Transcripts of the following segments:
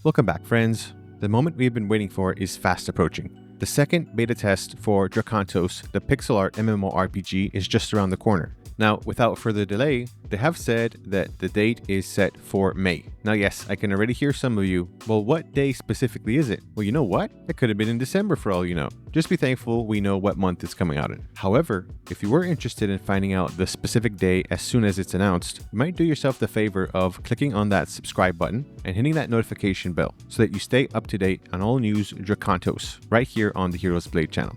Welcome back, friends. The moment we've been waiting for is fast approaching. The second beta test for Drakantos, the pixel art MMORPG, is just around the corner. Now, without further delay, they have said that the date is set for May. Now, yes, I can already hear some of you, well, what day specifically is it? Well, you know what? It could have been in December for all you know. Just be thankful we know what month it's coming out in. However, if you were interested in finding out the specific day as soon as it's announced, you might do yourself the favor of clicking on that subscribe button and hitting that notification bell so that you stay up to date on all news Drakantos right here on the Heroes Blade channel.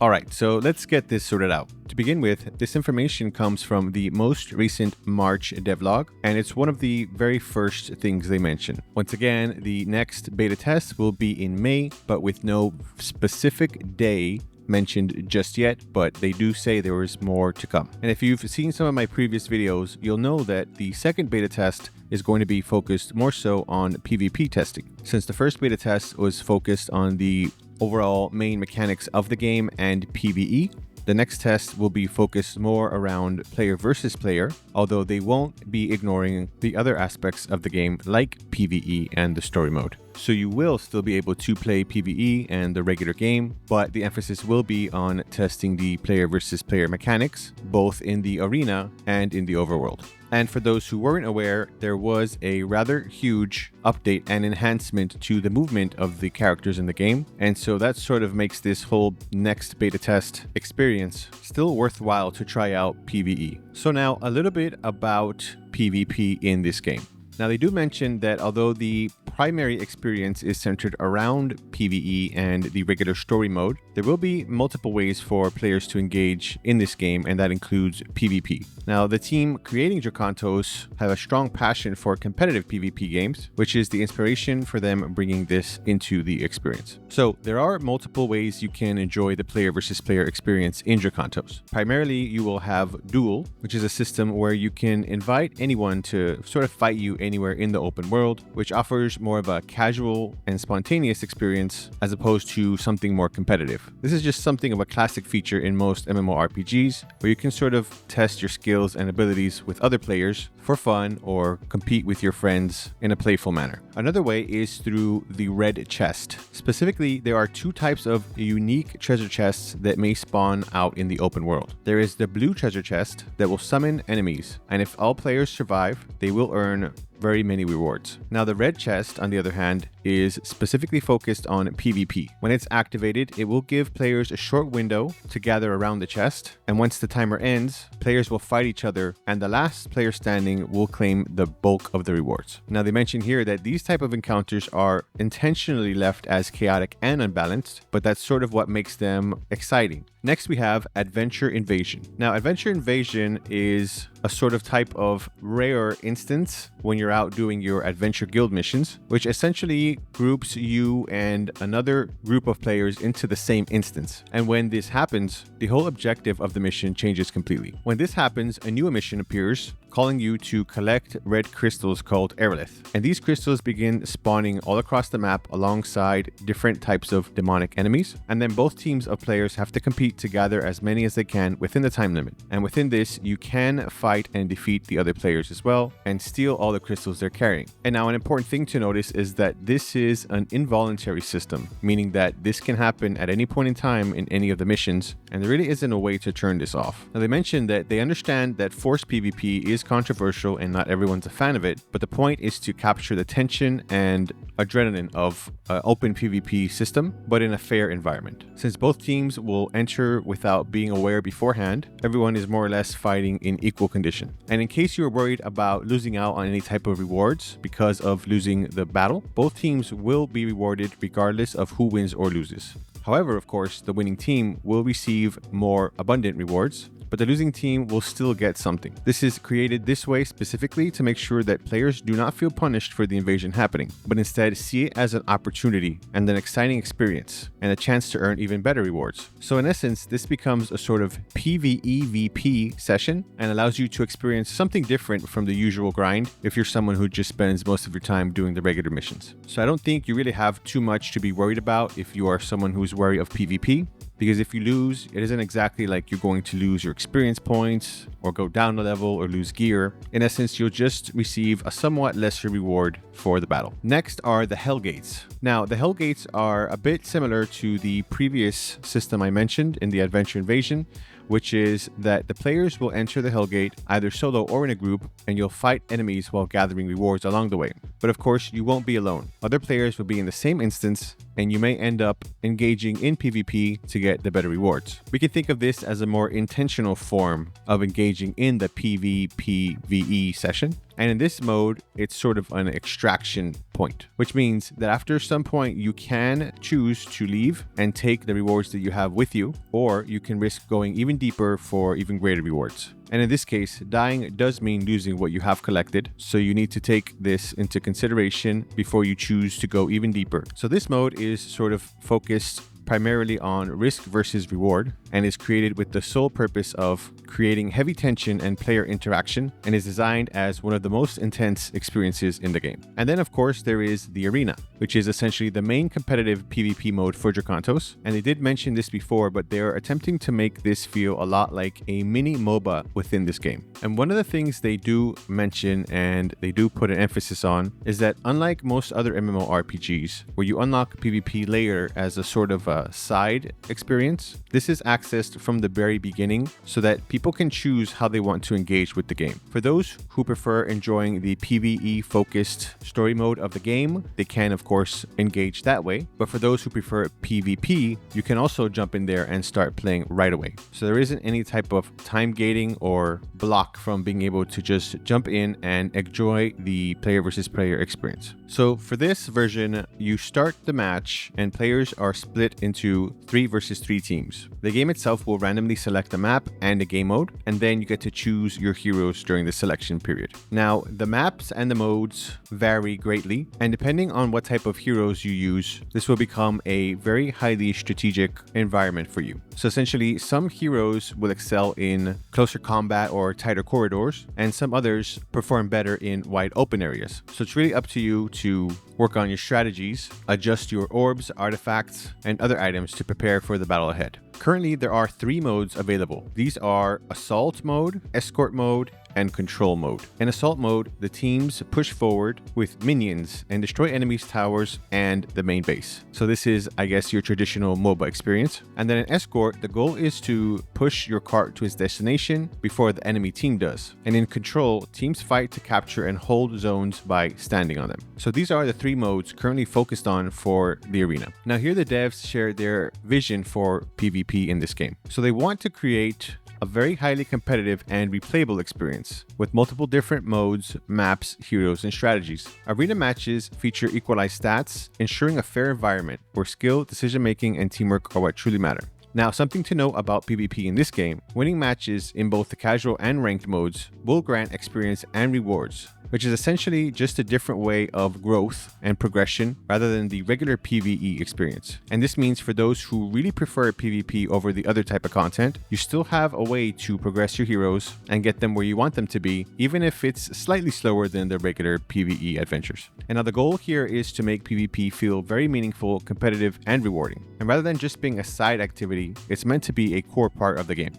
Alright, so let's get this sorted out. To begin with, this information comes from the most recent March devlog, and it's one of the very first things they mention. Once again, the next beta test will be in May, but with no specific day mentioned just yet, but they do say there is more to come. And if you've seen some of my previous videos, you'll know that the second beta test is going to be focused more so on PvP testing. Since the first beta test was focused on the overall main mechanics of the game and PvE, the next test will be focused more around player versus player, although they won't be ignoring the other aspects of the game like PvE and the story mode. So you will still be able to play PvE and the regular game, but the emphasis will be on testing the player versus player mechanics, both in the arena and in the overworld. And for those who weren't aware, there was a rather huge update and enhancement to the movement of the characters in the game. And so that sort of makes this whole next beta test experience still worthwhile to try out PvE. So now a little bit about PvP in this game. Now they do mention that although the primary experience is centered around PvE and the regular story mode, there will be multiple ways for players to engage in this game, and that includes PvP. Now, the team creating Drakantos have a strong passion for competitive PvP games, which is the inspiration for them bringing this into the experience. So there are multiple ways you can enjoy the player versus player experience in Drakantos. Primarily, you will have Duel, which is a system where you can invite anyone to sort of fight you anywhere in the open world, which offers more of a casual and spontaneous experience as opposed to something more competitive. This is just something of a classic feature in most MMORPGs, where you can sort of test your skills and abilities with other players for fun or compete with your friends in a playful manner. Another way is through the red chest. Specifically, there are two types of unique treasure chests that may spawn out in the open world. There is the blue treasure chest that will summon enemies, and if all players survive, they will earn very many rewards. Now, the red chest, on the other hand, is specifically focused on PvP. When it's activated, it will give players a short window to gather around the chest, and once the timer ends, players will fight each other, and the last player standing will claim the bulk of the rewards. Now, they mention here that these type of encounters are intentionally left as chaotic and unbalanced, but that's sort of what makes them exciting. Next, we have Adventure Invasion. Now, Adventure Invasion is a sort of type of rare instance when you're out doing your Adventure Guild missions, which essentially groups you and another group of players into the same instance. And when this happens, the whole objective of the mission changes completely. When this happens, a new mission appears, calling you to collect red crystals called Aerolith. And these crystals begin spawning all across the map alongside different types of demonic enemies. And then both teams of players have to compete to gather as many as they can within the time limit. And within this, you can fight and defeat the other players as well and steal all the crystals they're carrying. And now an important thing to notice is that this is an involuntary system, meaning that this can happen at any point in time in any of the missions, and there really isn't a way to turn this off. Now, they mentioned that they understand that forced PvP is controversial and not everyone's a fan of it, but the point is to capture the tension and adrenaline of an open PvP system, but in a fair environment. Since both teams will enter without being aware beforehand, everyone is more or less fighting in equal condition. And in case you are worried about losing out on any type of rewards because of losing the battle, both teams will be rewarded regardless of who wins or loses. However, of course, the winning team will receive more abundant rewards, but the losing team will still get something. This is created this way specifically to make sure that players do not feel punished for the invasion happening, but instead see it as an opportunity and an exciting experience and a chance to earn even better rewards. So in essence, this becomes a sort of PvEVP session and allows you to experience something different from the usual grind if you're someone who just spends most of your time doing the regular missions. So I don't think you really have too much to be worried about if you are someone who's wary of PvP. because if you lose, it isn't exactly like you're going to lose your experience points or go down a level or lose gear. In essence, you'll just receive a somewhat lesser reward for the battle. Next are the Hellgates. Now, the Hellgates are a bit similar to the previous system I mentioned in the Adventure Invasion, which is that the players will enter the Hellgate either solo or in a group, and you'll fight enemies while gathering rewards along the way. But of course, you won't be alone. Other players will be in the same instance, and you may end up engaging in PvP to get the better rewards. We can think of this as a more intentional form of engaging in the PvPvE session. And in this mode, it's sort of an extraction point, which means that after some point, you can choose to leave and take the rewards that you have with you, or you can risk going even deeper for even greater rewards. And in this case, dying does mean losing what you have collected, so you need to take this into consideration before you choose to go even deeper. So this mode is sort of focused primarily on risk versus reward, and is created with the sole purpose of creating heavy tension and player interaction, and is designed as one of the most intense experiences in the game. And then of course there is the arena, which is essentially the main competitive PvP mode for Drakantos. And they did mention this before, but they are attempting to make this feel a lot like a mini MOBA within this game. And one of the things they do mention, and they do put an emphasis on, is that unlike most other MMORPGs, where you unlock PvP later as a sort of a side experience, this is accessed from the very beginning so that people can choose how they want to engage with the game. For those who prefer enjoying the PvE focused story mode of the game, they can of course engage that way. But for those who prefer PvP, you can also jump in there and start playing right away. So there isn't any type of time gating or block from being able to just jump in and enjoy the player versus player experience. So for this version, you start the match and players are split into 3 versus 3 teams. The game itself will randomly select a map and a game mode, and then you get to choose your heroes during the selection period. Now, the maps and the modes vary greatly, and depending on what type of heroes you use, this will become a very highly strategic environment for you. So essentially, some heroes will excel in closer combat or tighter corridors, and some others perform better in wide open areas. So it's really up to you to work on your strategies, adjust your orbs, artifacts, and other items to prepare for the battle ahead. Currently, there are 3 modes available. These are Assault mode, Escort mode, and Control mode. In Assault mode, the teams push forward with minions and destroy enemies' towers and the main base. So this is, I guess, your traditional MOBA experience. And then in Escort, the goal is to push your cart to its destination before the enemy team does. And in Control, teams fight to capture and hold zones by standing on them. So these are the 3 modes currently focused on for the arena. Now here the devs share their vision for PvP in this game. So they want to create a very highly competitive and replayable experience with multiple different modes, maps, heroes, and strategies. Arena matches feature equalized stats, ensuring a fair environment where skill, decision-making, and teamwork are what truly matter. Now, something to know about PvP in this game, winning matches in both the casual and ranked modes will grant experience and rewards, which is essentially just a different way of growth and progression rather than the regular PvE experience. And this means for those who really prefer PvP over the other type of content, you still have a way to progress your heroes and get them where you want them to be, even if it's slightly slower than the regular PvE adventures. And now the goal here is to make PvP feel very meaningful, competitive, and rewarding. And rather than just being a side activity, it's meant to be a core part of the game.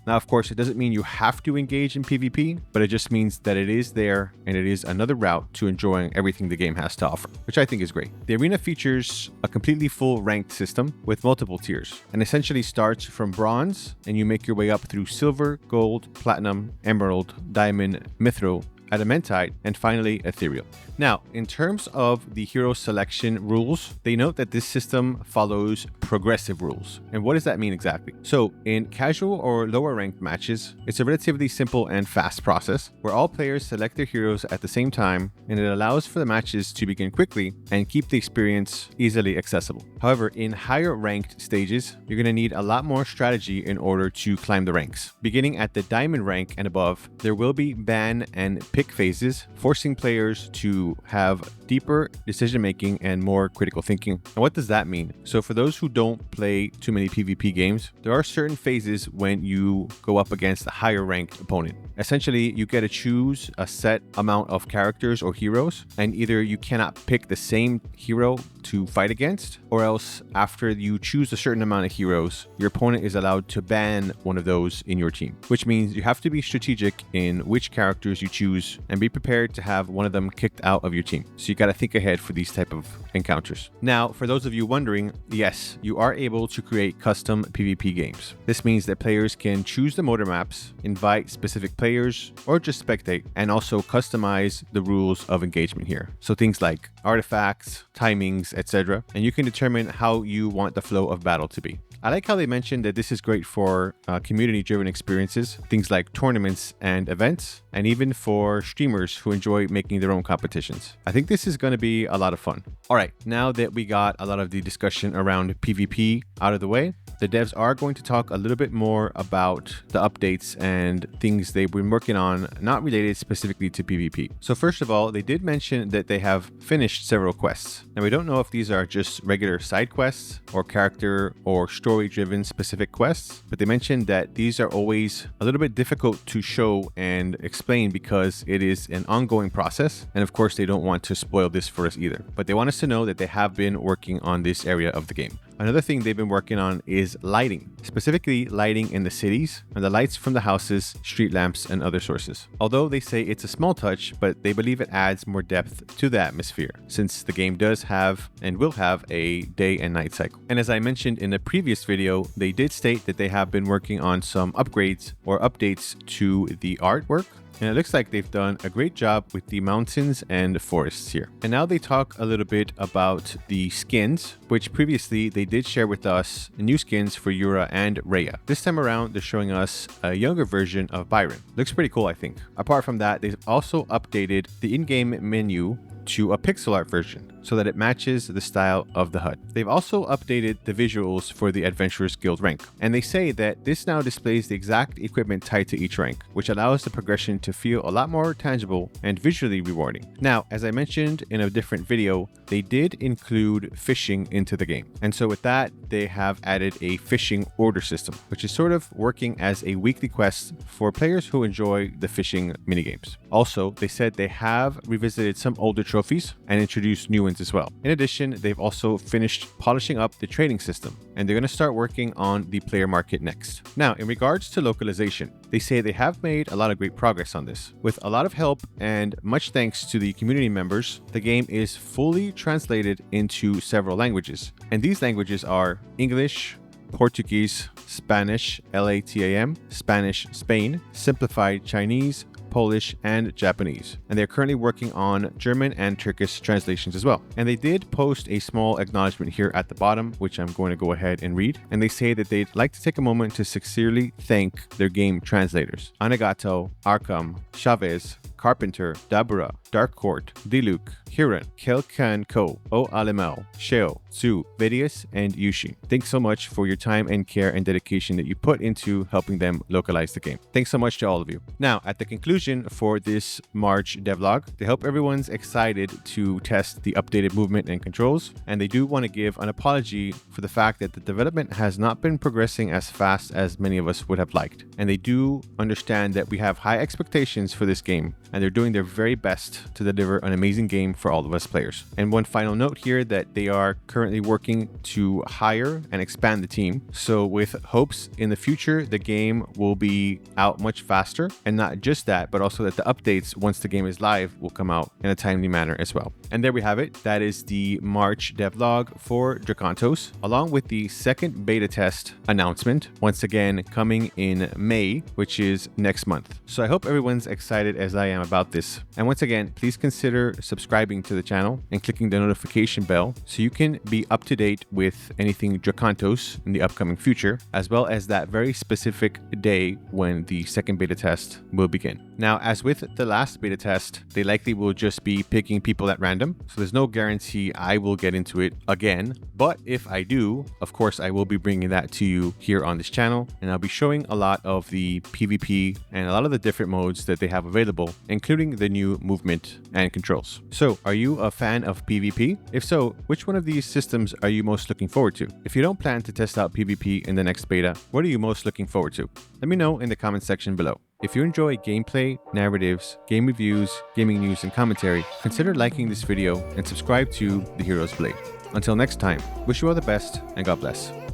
Now, of course, it doesn't mean you have to engage in PvP, but it just means that it is there and it is another route to enjoying everything the game has to offer, which I think is great. The arena features a completely full ranked system with multiple tiers and essentially starts from bronze and you make your way up through silver, gold, platinum, emerald, diamond, mithril, adamantite, and finally ethereal. Now, in terms of the hero selection rules, they note that this system follows progressive rules. And what does that mean exactly? So in casual or lower ranked matches, it's a relatively simple and fast process where all players select their heroes at the same time, and it allows for the matches to begin quickly and keep the experience easily accessible. However, in higher ranked stages, you're going to need a lot more strategy in order to climb the ranks. Beginning at the diamond rank and above, there will be ban and pick phases, forcing players to have deeper decision making and more critical thinking. And what does that mean? So for those who don't play too many PvP games, there are certain phases when you go up against a higher ranked opponent. Essentially, you get to choose a set amount of characters or heroes, and either you cannot pick the same hero to fight against, or else after you choose a certain amount of heroes, your opponent is allowed to ban one of those in your team, which means you have to be strategic in which characters you choose and be prepared to have one of them kicked out of your team. So you got to think ahead for these type of encounters. Now, for those of you wondering, yes, you are able to create custom PvP games. This means that players can choose the motor maps, invite specific players, or just spectate, and also customize the rules of engagement here. So things like artifacts, timings, etc. And you can determine how you want the flow of battle to be. I like how they mentioned that this is great for community-driven experiences, things like tournaments and events, and even for streamers who enjoy making their own competitions. I think this is going to be a lot of fun. All right, now that we got a lot of the discussion around PvP out of the way, the devs are going to talk a little bit more about the updates and things they've been working on, not related specifically to PvP. So first of all, they did mention that they have finished several quests. Now, we don't know if these are just regular side quests or character or story-driven specific quests, but they mentioned that these are always a little bit difficult to show and explain because it is an ongoing process. And of course, they don't want to spoil this for us either, but they want us to know that they have been working on this area of the game. Another thing they've been working on is lighting, specifically lighting in the cities and the lights from the houses, street lamps, and other sources. Although they say it's a small touch, but they believe it adds more depth to the atmosphere, since the game does have and will have a day and night cycle. And as I mentioned in the previous video, they did state that they have been working on some upgrades or updates to the artwork. And it looks like they've done a great job with the mountains and forests here. And now they talk a little bit about the skins, which previously they did share with us new skins for Yura and Rhea. This time around, they're showing us a younger version of Byron. Looks pretty cool, I think. Apart from that, they've also updated the in-game menu to a pixel art version so that it matches the style of the HUD. They've also updated the visuals for the Adventurers Guild rank, and they say that this now displays the exact equipment tied to each rank, which allows the progression to feel a lot more tangible and visually rewarding. Now, as I mentioned in a different video, they did include fishing into the game, and so with that, they have added a fishing order system, which is sort of working as a weekly quest for players who enjoy the fishing minigames. Also, they said they have revisited some older trophies and introduced new ones as well. In addition, they've also finished polishing up the trading system, and they're going to start working on the player market next. Now, in regards to localization, they say they have made a lot of great progress on this. With a lot of help and much thanks to the community members, the game is fully translated into several languages. And these languages are English, Portuguese, Spanish, LATAM, Spanish Spain, Simplified Chinese, Polish, and Japanese. And they're currently working on German and Turkish translations as well. And they did post a small acknowledgement here at the bottom, which I'm going to go ahead and read. And they say that they'd like to take a moment to sincerely thank their game translators: Anagato, Arkham, Chavez, Carpenter, Dabura, Darkcourt, Diluc, Hiran, Kelkan Ko, O Alemel, Sheo, Tsu, Vidius, and Yushi. Thanks so much for your time and care and dedication that you put into helping them localize the game. Thanks so much to all of you. Now, at the conclusion for this March devlog, they hope everyone's excited to test the updated movement and controls, and they do want to give an apology for the fact that the development has not been progressing as fast as many of us would have liked. And they do understand that we have high expectations for this game, and they're doing their very best to deliver an amazing game for all of us players. And one final note here, that they are currently working to hire and expand the team. So with hopes in the future, the game will be out much faster, and not just that, but also that the updates once the game is live will come out in a timely manner as well. And there we have it. That is the March devlog for Drakantos, along with the second beta test announcement, once again coming in May, which is next month. So I hope everyone's excited as I am about this. And once again, please consider subscribing to the channel and clicking the notification bell so you can be up to date with anything Drakantos in the upcoming future, as well as that very specific day when the second beta test will begin. Now, as with the last beta test, they likely will just be picking people at random, so there's no guarantee I will get into it again. But if I do, of course, I will be bringing that to you here on this channel, and I'll be showing a lot of the PvP and a lot of the different modes that they have available including the new movement and controls. So, are you a fan of PvP? If so, which one of these systems are you most looking forward to? If you don't plan to test out PvP in the next beta, what are you most looking forward to? Let me know in the comment section below. If you enjoy gameplay, narratives, game reviews, gaming news, and commentary, consider liking this video and subscribe to The Hero's Blade. Until next time, wish you all the best and God bless.